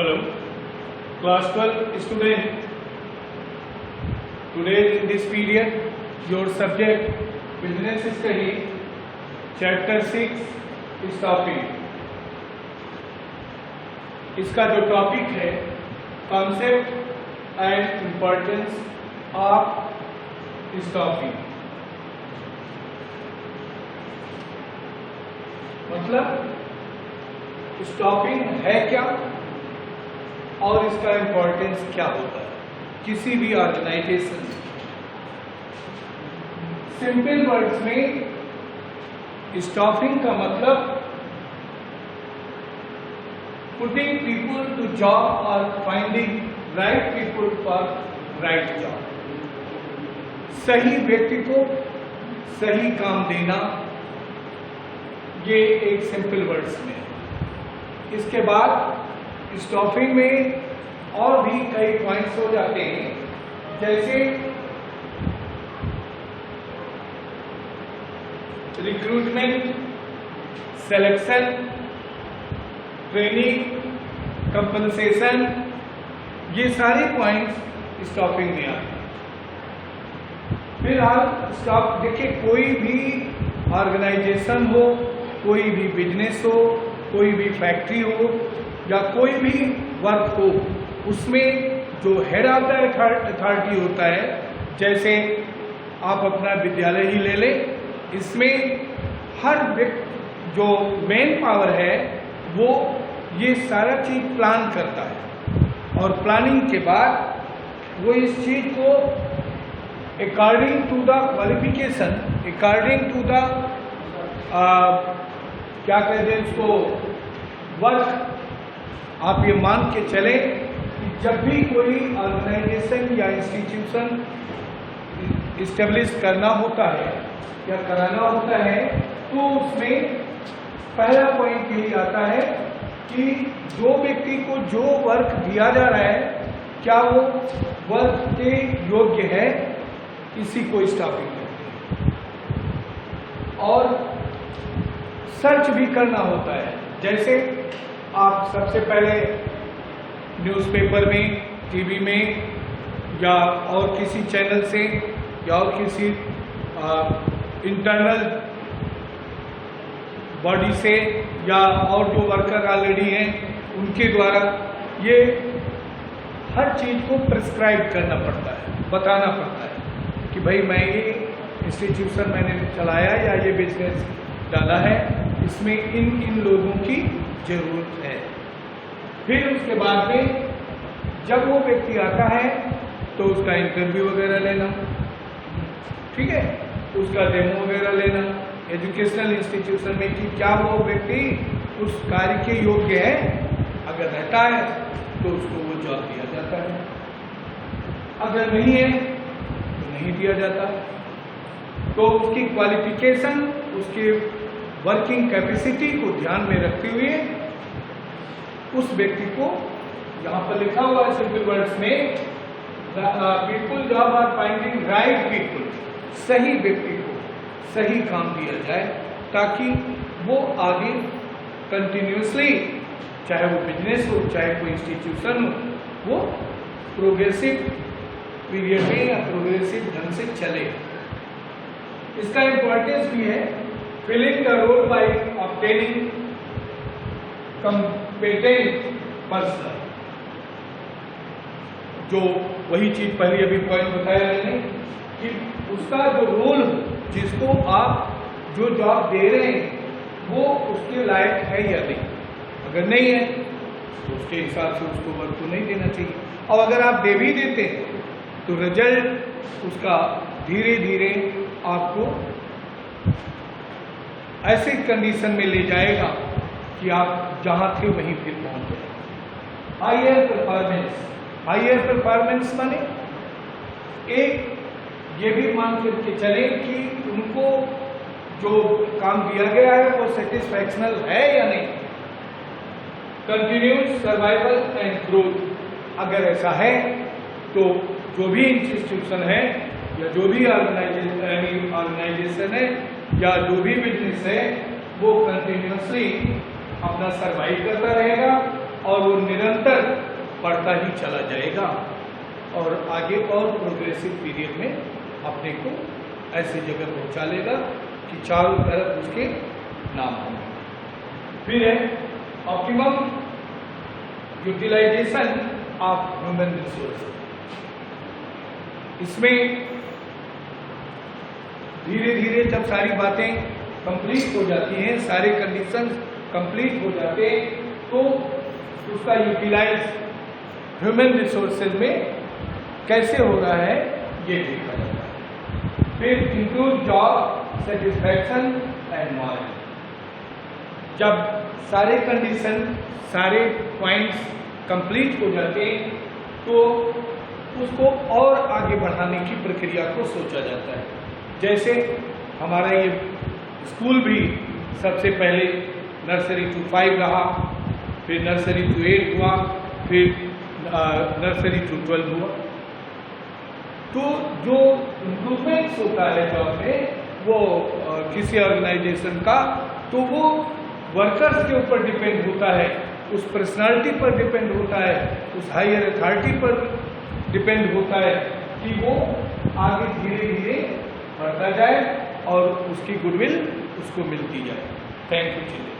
Hello, class 12 student. Today in this period, your subject business study, chapter 6 is topic. इसका जो topic है concept and importance of stopping, मतलब stopping है क्या और इसका इम्पोर्टेंस क्या होता है किसी भी ऑर्गेनाइजेशन में। सिंपल वर्ड्स में स्टॉपिंग का मतलब पुटिंग पीपल टू जॉब और finding right people for right job. सही व्यक्ति को सही काम देना, ये एक सिंपल वर्ड्स में। इसके बाद स्टॉपिंग में और भी कई पॉइंट्स हो जाते हैं, जैसे रिक्रूटमेंट, सिलेक्शन, ट्रेनिंग, कंपनसेशन, ये सारे पॉइंट्स स्टॉपिंग में आते हैं। फिलहाल स्टॉप देखिए, कोई भी ऑर्गेनाइजेशन हो, कोई भी बिजनेस हो, कोई भी फैक्ट्री हो या कोई भी वर्क हो, उसमें जो हेड ऑफ द अथॉरिटी होता है, जैसे आप अपना विद्यालय ही ले लें, इसमें हर व्यक्ति जो मेन पावर है वो ये सारा चीज प्लान करता है और प्लानिंग के बाद वो इस चीज को according to the qualification, according to the क्या कहते हैं उसको, वर्क। आप ये मान के चले कि जब भी कोई ऑर्गेनाइजेशन या इंस्टीट्यूशन इस्टेब्लिश करना होता है या कराना होता है, तो उसमें पहला पॉइंट यही आता है कि जो व्यक्ति को जो वर्क दिया जा रहा है, क्या वो वर्क के योग्य है, इसी को स्टॉपिंग कहते हैं। और सर्च भी करना होता है, जैसे आप सबसे पहले न्यूज़पेपर में, टीवी में या और किसी चैनल से या और किसी इंटरनल बॉडी से या और जो वर्कर ऑलरेडी हैं उनके द्वारा ये हर चीज़ को प्रिस्क्राइब करना पड़ता है, बताना पड़ता है कि भाई मैं ये इंस्टीट्यूशन मैंने चलाया या ये बिजनेस डाला है, इसमें इन लोगों की ज़रूरत है। फिर उसके बाद में जब वो व्यक्ति आता है तो उसका इंटरव्यू वगैरह लेना, ठीक है, उसका डेमो वगैरह लेना एजुकेशनल इंस्टीट्यूशन में कि क्या वो व्यक्ति उस कार्य के योग्य है। अगर रहता है तो उसको वो जॉब दिया जाता है, अगर नहीं है तो नहीं दिया जाता। तो उसकी क्वालिफिकेशन, उसकी वर्किंग कैपेसिटी को ध्यान में रखते हुए उस व्यक्ति को, यहाँ पर लिखा हुआ है सिंपल वर्ड्स में, people job are finding right people, सही व्यक्ति को सही काम दिया जाए ताकि वो आगे कंटिन्यूसली, चाहे वो बिजनेस हो चाहे कोई इंस्टीट्यूशन हो, वो प्रोग्रेसिव पीरियड में या प्रोग्रेसिव ढंग से चले। इसका इम्पोर्टेंस भी है, filling the role by obtaining competent person. जो वही चीज पहले अभी पॉइंट बताया मैंने कि उसका जो रोल, जिसको आप जो जॉब दे रहे हैं वो उसके लायक है या नहीं। अगर नहीं है तो उसके हिसाब से उसको वर्क तो नहीं देना चाहिए, और अगर आप दे भी देते हैं तो रिजल्ट उसका धीरे धीरे आपको ऐसी कंडीशन में ले जाएगा कि आप जहाँ थे वहीं फिर पहुँच जाए। हायर परफॉर्मेंस, हायर परफॉर्मेंस माने एक ये भी मान करके चले कि उनको जो काम दिया गया है वो सेटिस्फैक्शनल है या नहीं। कंटिन्यूस सर्वाइवल एंड ग्रोथ, अगर ऐसा है तो जो भी इंस्टीट्यूशन है या जो भी ऑर्गेनाइजेशन है या जो भी बिजनेस है वो कंटिन्यूसली अपना सर्वाइव करता रहेगा और वो निरंतर बढ़ता ही चला जाएगा और आगे और प्रोग्रेसिव पीरियड में अपने को ऐसी जगह पहुंचा लेगा कि चारों तरफ उसके नाम होंगे। फिर है optimum utilisation of human resource. इसमें धीरे धीरे जब सारी बातें कंप्लीट हो जाती हैं, सारे कंडीशंस कंप्लीट हो जाते हैं, तो उसका यूटिलाइज ह्यूमन रिसोर्सेज में कैसे हो रहा है ये देखा जाता है। फिर include job satisfaction and moral. जब सारे कंडीशन, सारे पॉइंट्स कंप्लीट हो जाते हैं तो उसको और आगे बढ़ाने की प्रक्रिया को सोचा जाता है। जैसे हमारा ये स्कूल भी सबसे पहले नर्सरी टू 5 रहा, फिर नर्सरी टू 8 हुआ, फिर नर्सरी टू 12 हुआ। तो जो इम्प्रूवमेंट्स होता है जॉब में वो किसी ऑर्गेनाइजेशन का, तो वो वर्कर्स के ऊपर डिपेंड होता है, उस पर्सनालिटी पर डिपेंड होता है, उस हायर अथॉरिटी पर डिपेंड होता है कि वो आगे धीरे धीरे बढ़ता जाए और उसकी गुडविल उसको मिलती जाए। Thank you children.